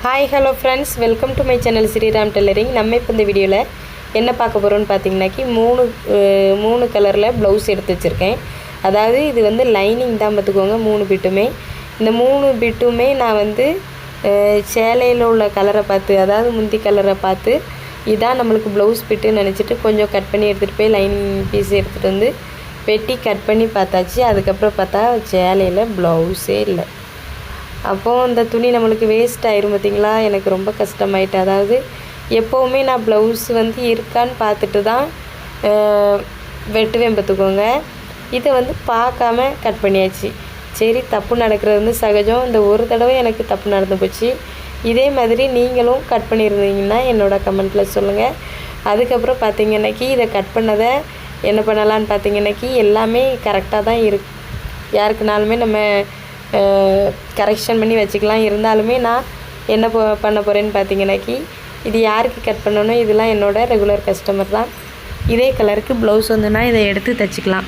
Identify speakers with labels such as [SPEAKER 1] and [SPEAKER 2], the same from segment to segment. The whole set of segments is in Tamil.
[SPEAKER 1] Hi hello friends, welcome to my channel Sriram tailoring. நம்ம இப்போ இந்த வீடியோவில் என்ன பார்க்க போகிறோன்னு பார்த்தீங்கன்னாக்கி மூணு கலரில் ப்ளவுஸ் எடுத்து வச்சுருக்கேன். அதாவது இது வந்து லைனிங் தான் பார்த்துக்கோங்க. 3 பிட்டுமே இந்த 3 பிட்டுமே நான் வந்து சேலையில் உள்ள கலரை பார்த்து, அதாவது முந்தி கலரை பார்த்து இதான் நம்மளுக்கு ப்ளவுஸ் பிட்டுன்னு நினச்சிட்டு கொஞ்சம் கட் பண்ணி எடுத்துகிட்டு போய் லைனிங் பீஸ் எடுத்துகிட்டு வந்து வெட்டி கட் பண்ணி பார்த்தாச்சு. அதுக்கப்புறம் பார்த்தா சேலையில் ப்ளவுஸே இல்லை. அப்போது இந்த துணி நம்மளுக்கு வேஸ்ட் ஆயிரும் பார்த்திங்களா. எனக்கு ரொம்ப கஷ்டமாயிட்டு. அதாவது எப்போவுமே நான் ப்ளவுஸ் வந்து இருக்கான்னு பார்த்துட்டு தான் வெட்டுவேன் பார்த்துக்கோங்க. இதை வந்து பார்க்காம கட் பண்ணியாச்சு. சரி, தப்பு நடக்கிறது வந்து சகஜம். இந்த ஒரு தடவை எனக்கு தப்பு நடந்து போச்சு. இதே மாதிரி நீங்களும் கட் பண்ணியிருந்தீங்கன்னா என்னோடய கமெண்ட்டில் சொல்லுங்கள். அதுக்கப்புறம் பார்த்திங்கன்னாக்கி இதை கட் பண்ணதை என்ன பண்ணலான்னு பார்த்திங்கன்னாக்கி எல்லாமே கரெக்டாக தான் இருக்கு. யாருக்குனாலுமே நம்ம கரெக்ஷன் பண்ணி வச்சுக்கலாம். இருந்தாலுமே நான் என்ன பண்ண போகிறேன்னு பார்த்தீங்கன்னாக்கி இது யாருக்கு கட் பண்ணணும், இதெல்லாம் என்னோடய ரெகுலர் கஸ்டமர் தான். இதே கலருக்கு ப்ளவுஸ் வந்துன்னா இதை எடுத்து தைச்சிக்கலாம்.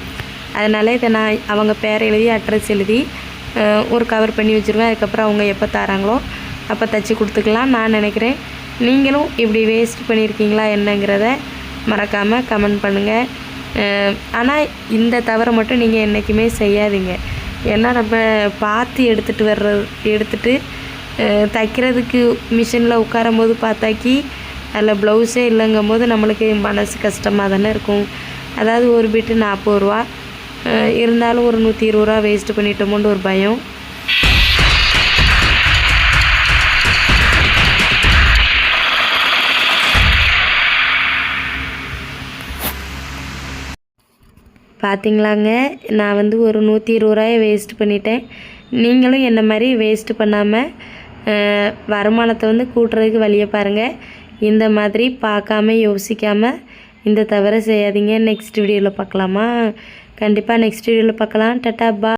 [SPEAKER 1] அதனால் இதை நான் அவங்க பேர் எழுதி அட்ரஸ் எழுதி ஒரு கவர் பண்ணி வச்சுருவேன். அதுக்கப்புறம் அவங்க எப்போ தராங்களோ அப்போ தைச்சி கொடுத்துக்கலாம் நான் நினைக்கிறேன். நீங்களும் இப்படி வேஸ்ட் பண்ணியிருக்கீங்களா என்னங்கிறத மறக்காமல் கமெண்ட் பண்ணுங்கள். ஆனால் இந்த தவறை மட்டும் நீங்கள் என்றைக்குமே செய்யாதீங்க. ஏன்னா நம்ம பார்த்து எடுத்துகிட்டு தைக்கிறதுக்கு மிஷினில் உட்காரும் போது பார்த்தாக்கி அதில் ப்ளவுஸே இல்லைங்கும் போது நம்மளுக்கு மனசு கஷ்டமாக தானே இருக்கும். அதாவது ஒரு பிட்டு 40 ரூபா இருந்தாலும் ஒரு 120 ரூபா வேஸ்ட்டு பண்ணிட்டோமோன்னு ஒரு பயம். பார்த்திங்களாங்க, நான் வந்து ஒரு 120 ரூபாயை வேஸ்ட் பண்ணிட்டேன். நீங்களும் என்ன மாதிரி வேஸ்ட்டு பண்ணாமல் வருமானத்தை வந்து கூட்டுறதுக்கு வழியை பாருங்கள். இந்த மாதிரி பார்க்காம யோசிக்காமல் இந்த தவிர செய்யாதீங்க. நெக்ஸ்ட் வீடியோவில் பார்க்கலாமா? கண்டிப்பாக நெக்ஸ்ட் வீடியோவில் பார்க்கலாம். டாடா, பா.